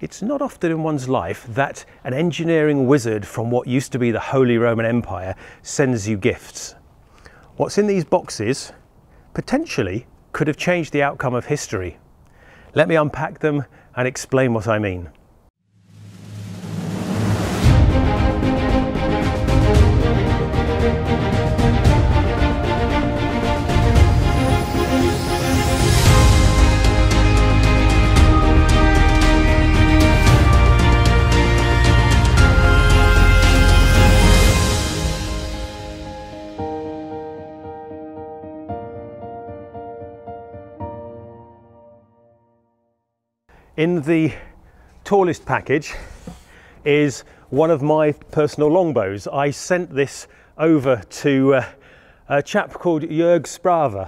It's not often in one's life that an engineering wizard from what used to be the Holy Roman Empire sends you gifts. What's in these boxes potentially could have changed the outcome of history. Let me unpack them and explain what I mean. In the tallest package is one of my personal longbows. I sent this over to a chap called Joerg Sprave,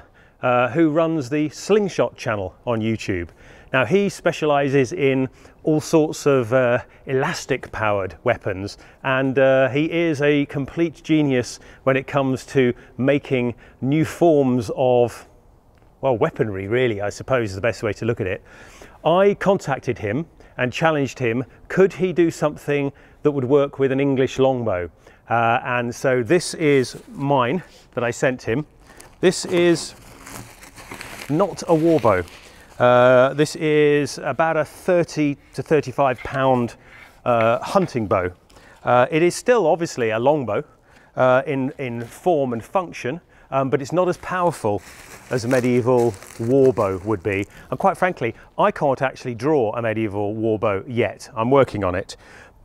who runs the Slingshot channel on YouTube. Now he specialises in all sorts of elastic powered weapons, and he is a complete genius when it comes to making new forms of, well, weaponry really, I suppose is the best way to look at it. I contacted him and challenged him, could he do something that would work with an English longbow? And so this is mine that I sent him. This is not a warbow. This is about a 30 to 35 pound hunting bow. It is still obviously a longbow in form and function, but it's not as powerful as a medieval warbow would be. And quite frankly, I can't actually draw a medieval warbow yet. I'm working on it.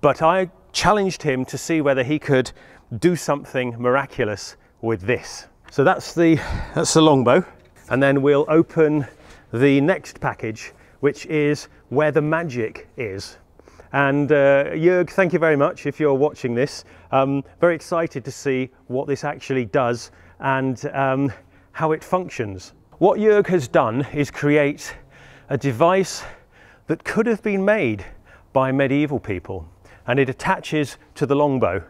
But I challenged him to see whether he could do something miraculous with this. So that's the longbow. And then we'll open the next package, which is where the magic is. And Jörg, thank you very much if you're watching this. Very excited to see what this actually does and how it functions. What Jörg has done is create a device that could have been made by medieval people, and it attaches to the longbow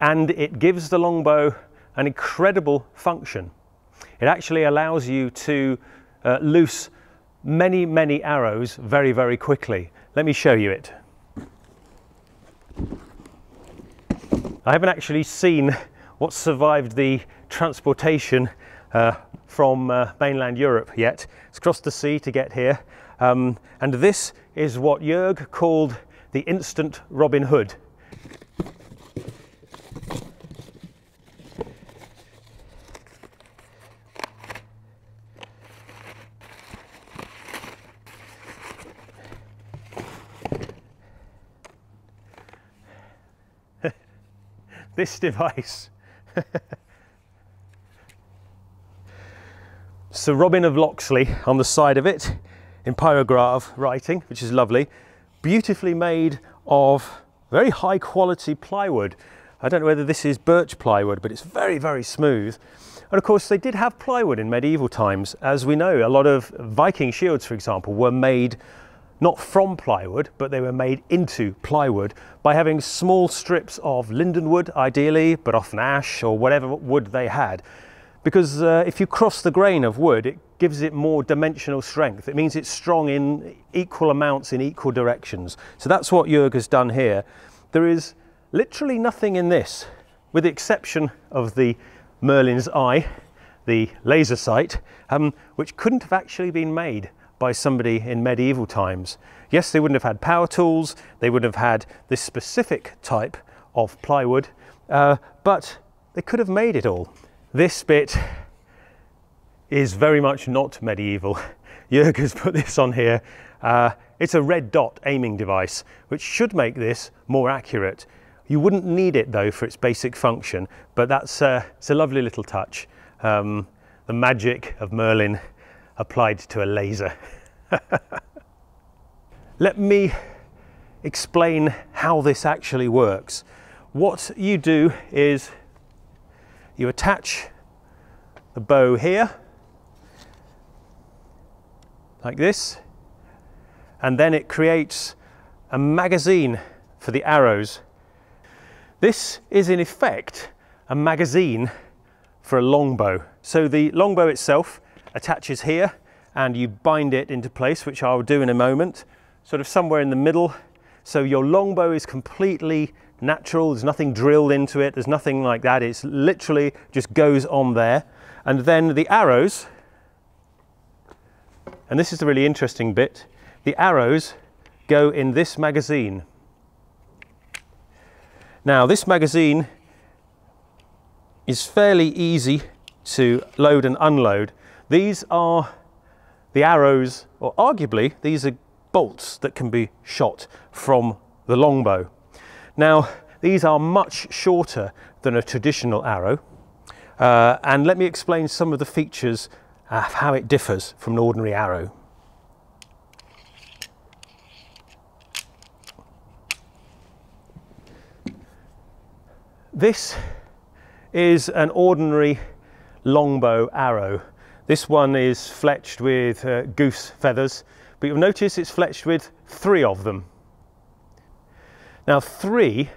and it gives the longbow an incredible function. It actually allows you to loose many arrows very, very quickly. Let me show you it. I haven't actually seen what survived the transportation from mainland Europe yet. It's crossed the sea to get here. And this is what Jörg called the instant Robin Hood. This device. Sir Robin of Locksley on the side of it in pyrograph writing, which is lovely, beautifully made of very high quality plywood. I don't know whether this is birch plywood, but it's very, very smooth. And of course they did have plywood in medieval times. As we know, a lot of Viking shields, for example, were made not from plywood, but they were made into plywood by having small strips of linden wood, ideally, but often ash or whatever wood they had. Because if you cross the grain of wood, it gives it more dimensional strength. It means it's strong in equal amounts in equal directions. So that's what Jörg has done here. There is literally nothing in this, with the exception of the Merlin's eye, the laser sight, which couldn't have actually been made by somebody in medieval times. Yes, they wouldn't have had power tools, they wouldn't have had this specific type of plywood, but they could have made it all. This bit is very much not medieval. Jörg has put this on here. It's a red dot aiming device, which should make this more accurate. You wouldn't need it though for its basic function, but it's a lovely little touch. The magic of Merlin applied to a laser. Let me explain how this actually works. What you do is you attach the bow here, like this, and then it creates a magazine for the arrows. This is in effect a magazine for a longbow. So the longbow itself attaches here and you bind it into place, which I'll do in a moment, sort of somewhere in the middle So your longbow is completely natural, there's nothing drilled into it, there's nothing like that, it's literally just goes on there. And then the arrows, and this is the really interesting bit, the arrows go in this magazine. Now this magazine is fairly easy to load and unload. These are the arrows, or arguably these are bolts that can be shot from the longbow. Now these are much shorter than a traditional arrow, and let me explain some of the features of how it differs from an ordinary arrow. This is an ordinary longbow arrow. This one is fletched with goose feathers, but you'll notice it's fletched with 3 of them. Now 3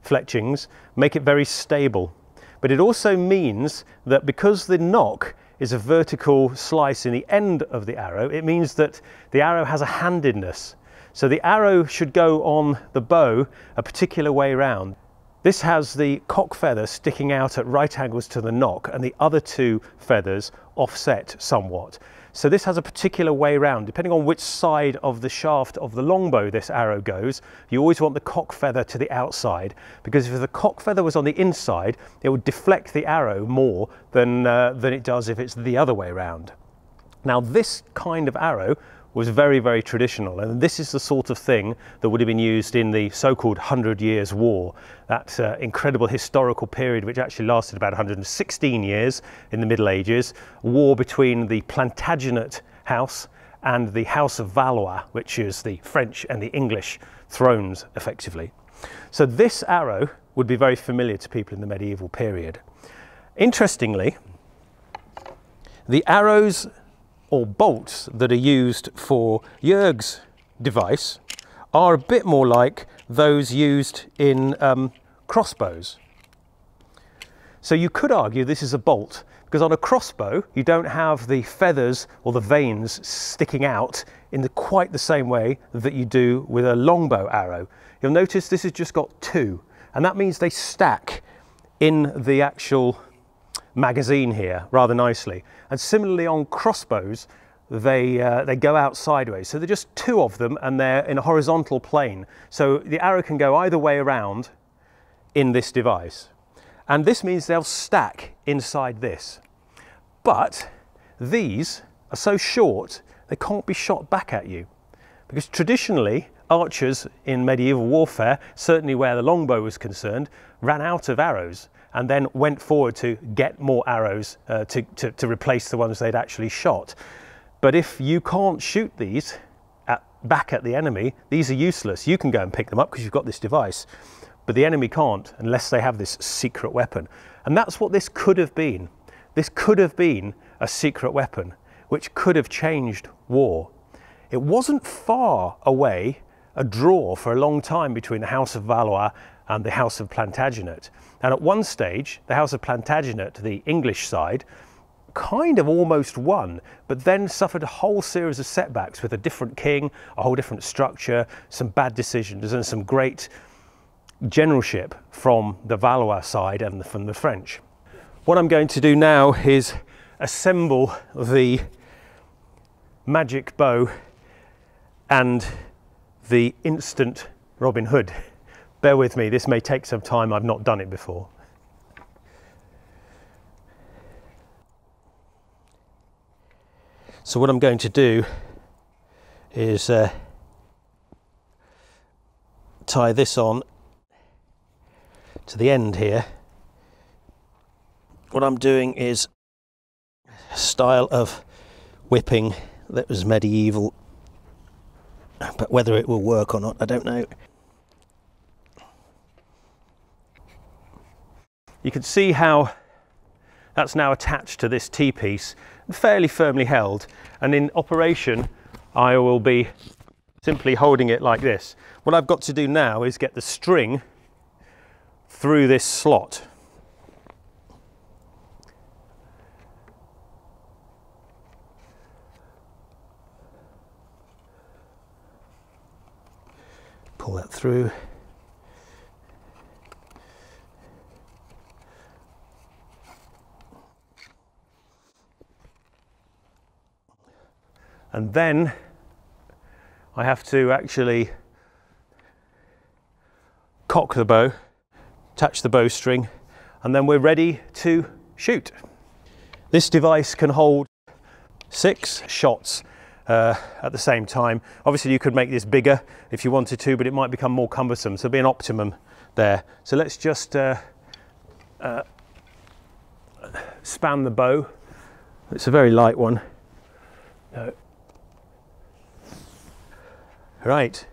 fletchings make it very stable, but it also means that because the nock is a vertical slice in the end of the arrow, it means that the arrow has a handedness. So the arrow should go on the bow a particular way round. This has the cock feather sticking out at right angles to the nock and the other 2 feathers offset somewhat. So this has a particular way round. Depending on which side of the shaft of the longbow this arrow goes, you always want the cock feather to the outside, because if the cock feather was on the inside, it would deflect the arrow more than it does if it's the other way round. Now this kind of arrow was very, very traditional, and this is the sort of thing that would have been used in the so-called 100 Years' War, that incredible historical period which actually lasted about 116 years in the Middle Ages, a war between the Plantagenet house and the House of Valois, which is the French and the English thrones effectively. So this arrow would be very familiar to people in the medieval period. Interestingly, the arrows or bolts that are used for Jörg's device are a bit more like those used in crossbows. So you could argue this is a bolt, because on a crossbow you don't have the feathers or the vanes sticking out in quite the same way that you do with a longbow arrow. You'll notice this has just got 2, and that means they stack in the actual magazine here rather nicely. And similarly on crossbows, they go out sideways. So they're just 2 of them, and they're in a horizontal plane. So the arrow can go either way around in this device. And this means they'll stack inside this. But these are so short, they can't be shot back at you. Because traditionally, archers in medieval warfare, certainly where the longbow was concerned, ran out of arrows and then went forward to get more arrows to replace the ones they'd actually shot. But if you can't shoot these back at the enemy, these are useless. You can go and pick them up because you've got this device, but the enemy can't unless they have this secret weapon. And that's what this could have been. This could have been a secret weapon, which could have changed war. It wasn't far away a draw for a long time between the House of Valois and the House of Plantagenet. And at one stage, the House of Plantagenet, the English side, kind of almost won, but then suffered a whole series of setbacks with a different king, a whole different structure, some bad decisions, and some great generalship from the Valois side and from the French. What I'm going to do now is assemble the magic bow and the instant Robin Hood. Bear with me, this may take some time, I've not done it before. So what I'm going to do is tie this on to the end here. What I'm doing is a style of whipping that was medieval, but whether it will work or not, I don't know. You can see how that's now attached to this T-piece, fairly firmly held, and in operation I will be simply holding it like this. What I've got to do now is get the string through this slot. pull that through. And then I have to actually cock the bow, attach the bowstring, and then we're ready to shoot. This device can hold 6 shots at the same time. Obviously you could make this bigger if you wanted to, but it might become more cumbersome, so there'll be an optimum there. So let's just span the bow. It's a very light one. Right,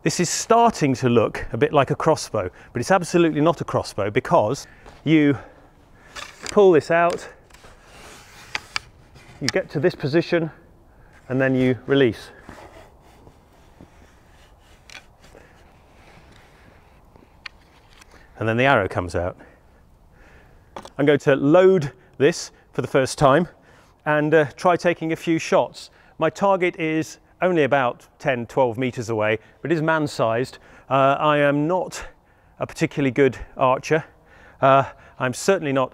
this is starting to look a bit like a crossbow, but it's absolutely not a crossbow, because you pull this out, you get to this position, and then you release. And then the arrow comes out. I'm going to load this for the first time and try taking a few shots. My target is only about 10-12 meters away, but it is man-sized. I am not a particularly good archer. I'm certainly not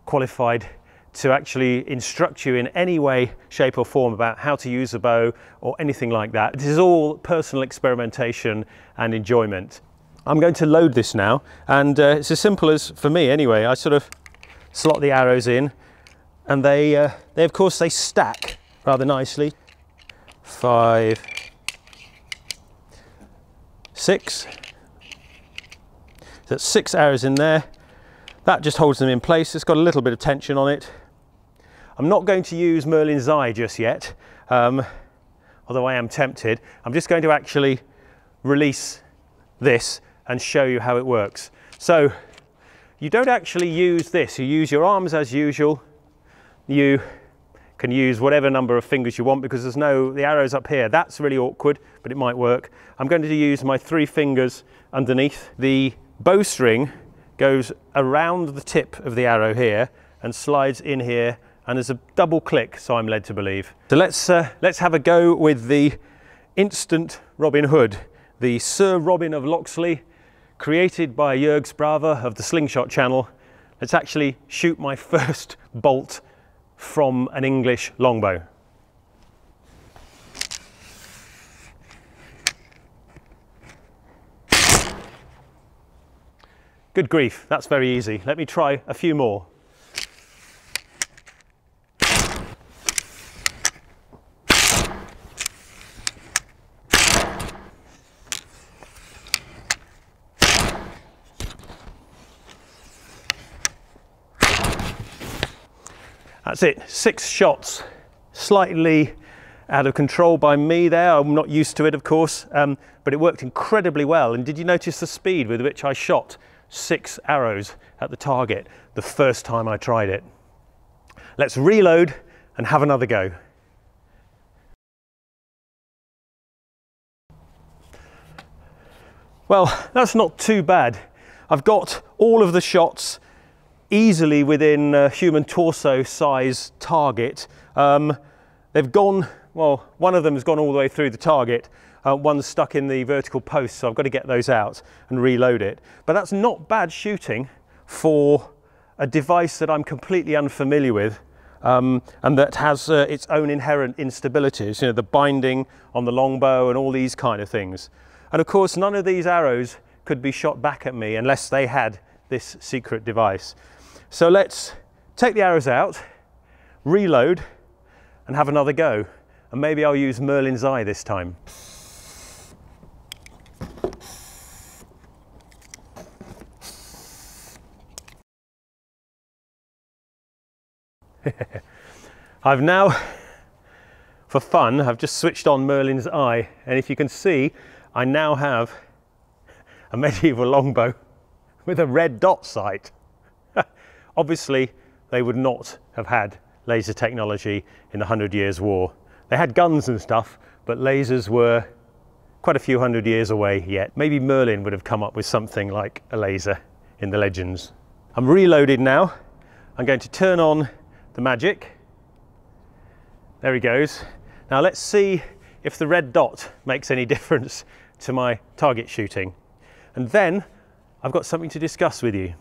qualified to actually instruct you in any way, shape or form about how to use a bow or anything like that. This is all personal experimentation and enjoyment. I'm going to load this now, and it's as simple as, for me anyway, I sort of slot the arrows in, and they of course they stack rather nicely. 5, 6. That's 6 arrows in there. That just holds them in place. It's got a little bit of tension on it. I'm not going to use Merlin's eye just yet, although I am tempted. I'm just going to actually release this and show you how it works. So you don't actually use this. You use your arms as usual. You can use whatever number of fingers you want, because the arrow's up here. That's really awkward, but it might work. I'm going to use my 3 fingers underneath. The bowstring goes around the tip of the arrow here and slides in here, and there's a double click, so I'm led to believe. So let's have a go with the instant Robin Hood, the Sir Robin of Locksley, created by Joerg Sprave of the Slingshot Channel. Let's actually shoot my first bolt from an English longbow. Good grief, that's very easy. Let me try a few more. That's it, 6 shots. Slightly out of control by me there. I'm not used to it, of course, but it worked incredibly well. And did you notice the speed with which I shot 6 arrows at the target the first time I tried it? Let's reload and have another go. Well, that's not too bad. I've got all of the shots easily within a human torso size target. They've gone, well, one of them has gone all the way through the target. One's stuck in the vertical post, so I've got to get those out and reload it. But that's not bad shooting for a device that I'm completely unfamiliar with, and that has its own inherent instabilities, you know, the binding on the longbow and all these kind of things. And of course, none of these arrows could be shot back at me unless they had this secret device. So let's take the arrows out, reload, and have another go. And maybe I'll use Merlin's eye this time. I've now, for fun, I've just switched on Merlin's eye, and if you can see, I now have a medieval longbow with a red dot sight. Obviously, they would not have had laser technology in the 100 Years' War. They had guns and stuff, but lasers were quite a few hundred years away yet. Maybe Merlin would have come up with something like a laser in the legends. I'm reloaded now. I'm going to turn on the magic. There he goes. Now let's see if the red dot makes any difference to my target shooting. And then I've got something to discuss with you.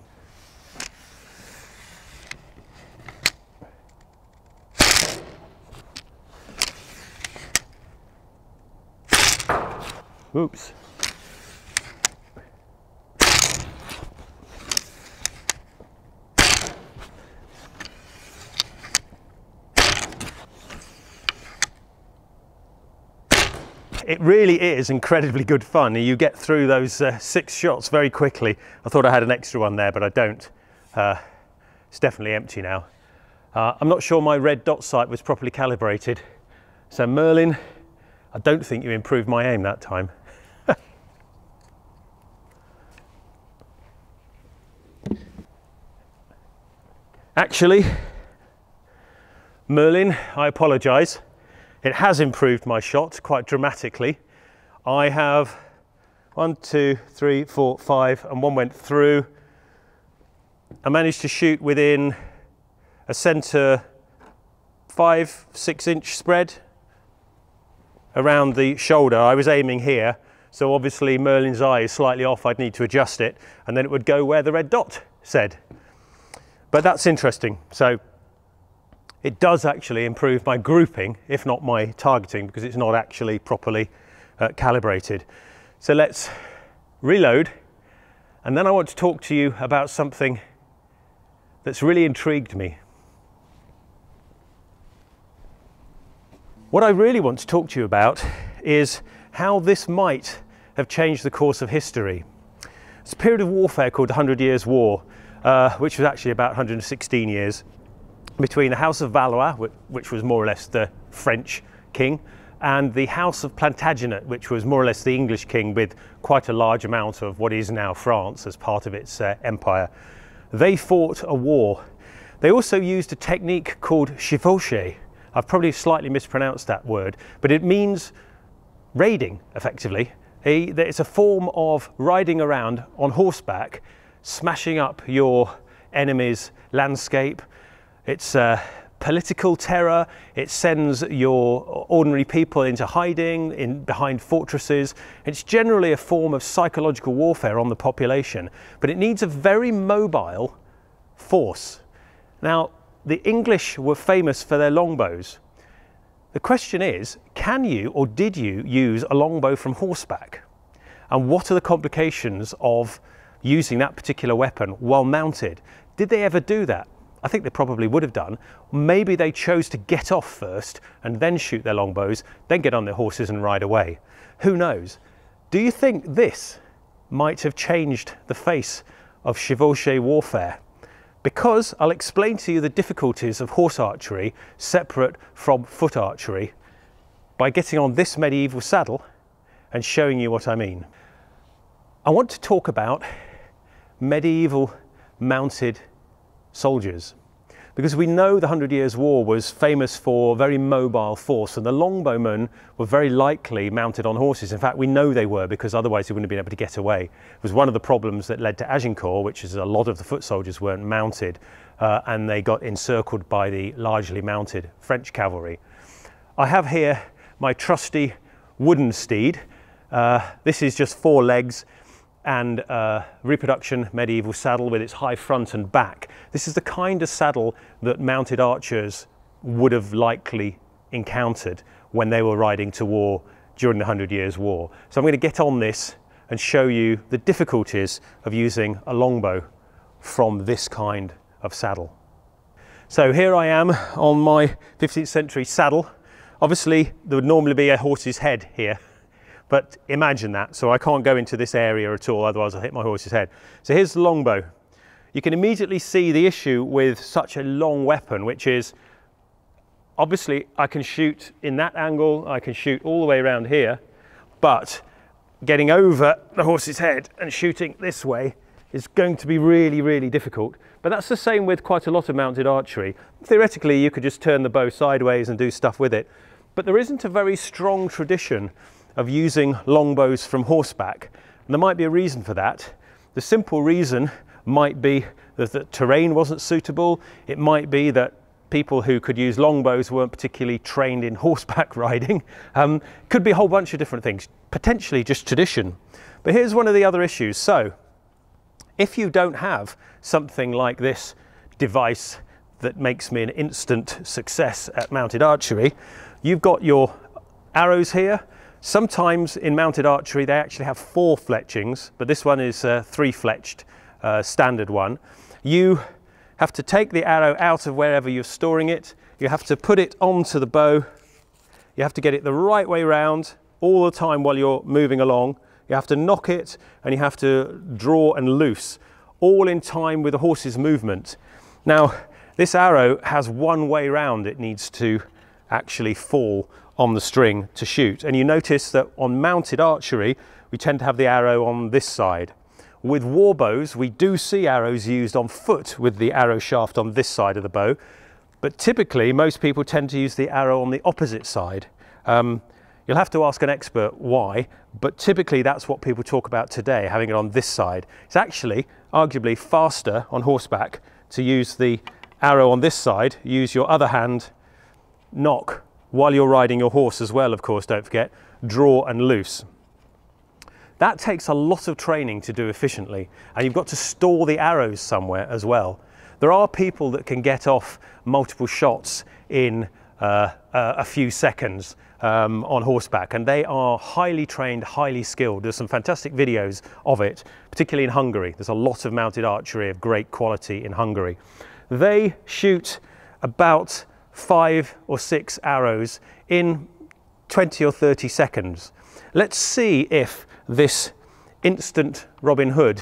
Oops. It really is incredibly good fun. You get through those 6 shots very quickly. I thought I had an extra one there, but I don't. It's definitely empty now. I'm not sure my red dot sight was properly calibrated. So Merlin, I don't think you improved my aim that time. Actually, Merlin, I apologise. It has improved my shot quite dramatically. I have 1, 2, 3, 4, 5, and one went through. I managed to shoot within a centre 5-6 inch spread around the shoulder. I was aiming here, so obviously Merlin's eye is slightly off. I'd need to adjust it, and then it would go where the red dot said. But that's interesting. So it does actually improve my grouping, if not my targeting, because it's not actually properly calibrated. So let's reload, and then I want to talk to you about something that's really intrigued me. What I really want to talk to you about is how this might have changed the course of history. It's a period of warfare called the 100 Years' War, which was actually about 116 years, between the House of Valois, which was more or less the French king, and the House of Plantagenet, which was more or less the English king, with quite a large amount of what is now France as part of its empire. They fought a war. They also used a technique called chevaucher. I've probably slightly mispronounced that word, but it means raiding, effectively. It's a form of riding around on horseback, smashing up your enemy's landscape. It's political terror. It sends your ordinary people into hiding behind fortresses. It's generally a form of psychological warfare on the population, but it needs a very mobile force. Now, the English were famous for their longbows. The question is, can you or did you use a longbow from horseback? And what are the complications of using that particular weapon while mounted? Did they ever do that? I think they probably would have done. Maybe they chose to get off first and then shoot their longbows, then get on their horses and ride away. Who knows? Do you think this might have changed the face of chevaucher warfare? Because I'll explain to you the difficulties of horse archery separate from foot archery by getting on this medieval saddle and showing you what I mean. I want to talk about medieval mounted soldiers, because we know the 100 Years' War was famous for very mobile force, and the longbowmen were very likely mounted on horses. In fact, we know they were, because otherwise they wouldn't have been able to get away. It was one of the problems that led to Agincourt, which is a lot of the foot soldiers weren't mounted, and they got encircled by the largely mounted French cavalry. I have here my trusty wooden steed. This is just 4 legs and reproduction medieval saddle with its high front and back. This is the kind of saddle that mounted archers would have likely encountered when they were riding to war during the 100 Years' War. So I'm going to get on this and show you the difficulties of using a longbow from this kind of saddle. So here I am on my 15th century saddle. Obviously there would normally be a horse's head here, but imagine that. So I can't go into this area at all, otherwise I'll hit my horse's head. So here's the longbow. You can immediately see the issue with such a long weapon, which is, obviously I can shoot in that angle, I can shoot all the way around here, but getting over the horse's head and shooting this way is going to be really, really difficult. But that's the same with quite a lot of mounted archery. Theoretically, you could just turn the bow sideways and do stuff with it, but there isn't a very strong tradition of using longbows from horseback. And there might be a reason for that. The simple reason might be that the terrain wasn't suitable. It might be that people who could use longbows weren't particularly trained in horseback riding. Could be a whole bunch of different things, potentially just tradition. But here's one of the other issues. So if you don't have something like this device that makes me an instant success at mounted archery, you've got your arrows here. Sometimes in mounted archery they actually have 4 fletchings, but this one is a 3-fletched standard one. You have to take the arrow out of wherever you're storing it. You have to put it onto the bow. You have to get it the right way round all the time while you're moving along. You have to knock it and you have to draw and loose, all in time with the horse's movement. Now, this arrow has one way round it needs to actually fall on the string to shoot. And you notice that on mounted archery, we tend to have the arrow on this side. With war bows, we do see arrows used on foot with the arrow shaft on this side of the bow, but typically most people tend to use the arrow on the opposite side. You'll have to ask an expert why, but typically that's what people talk about today, having it on this side. It's actually arguably faster on horseback to use the arrow on this side, use your other hand, knock, while you're riding your horse as well, of course, don't forget, draw and loose. That takes a lot of training to do efficiently, and you've got to store the arrows somewhere as well. There are people that can get off multiple shots in a few seconds on horseback, and they are highly trained, highly skilled. There's some fantastic videos of it, particularly in Hungary. There's a lot of mounted archery of great quality in Hungary. They shoot about 5 or 6 arrows in 20 or 30 seconds. Let's see if this instant Robin Hood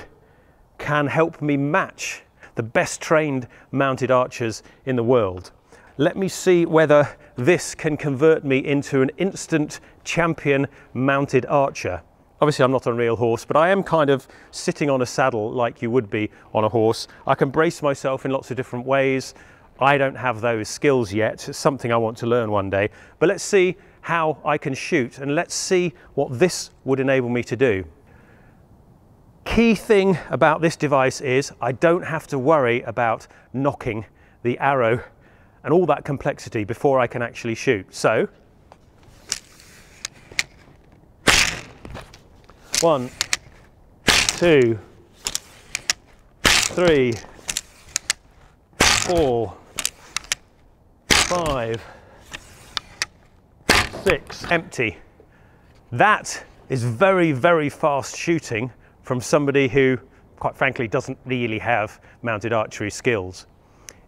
can help me match the best trained mounted archers in the world. Let me see whether this can convert me into an instant champion mounted archer. Obviously I'm not on a real horse, but I am kind of sitting on a saddle like you would be on a horse. I can brace myself in lots of different ways. I don't have those skills yet. It's something I want to learn one day. But let's see how I can shoot, and let's see what this would enable me to do. Key thing about this device is I don't have to worry about knocking the arrow and all that complexity before I can actually shoot. So, 1, 2, 3, 4, 5, 6, empty. That is very, very fast shooting from somebody who, quite frankly, doesn't really have mounted archery skills.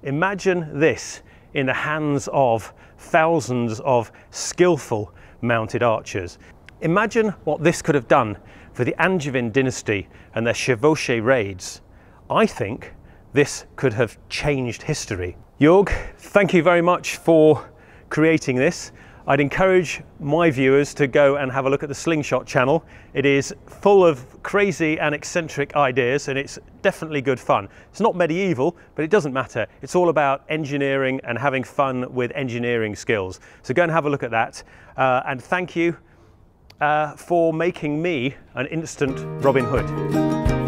Imagine this in the hands of thousands of skillful mounted archers. Imagine what this could have done for the Angevin dynasty and their chevauché raids. I think this could have changed history. Jörg, thank you very much for creating this. I'd encourage my viewers to go and have a look at the Slingshot channel. It is full of crazy and eccentric ideas, and it's definitely good fun. It's not medieval, but it doesn't matter. It's all about engineering and having fun with engineering skills. So go and have a look at that. And thank you for making me an instant Robin Hood.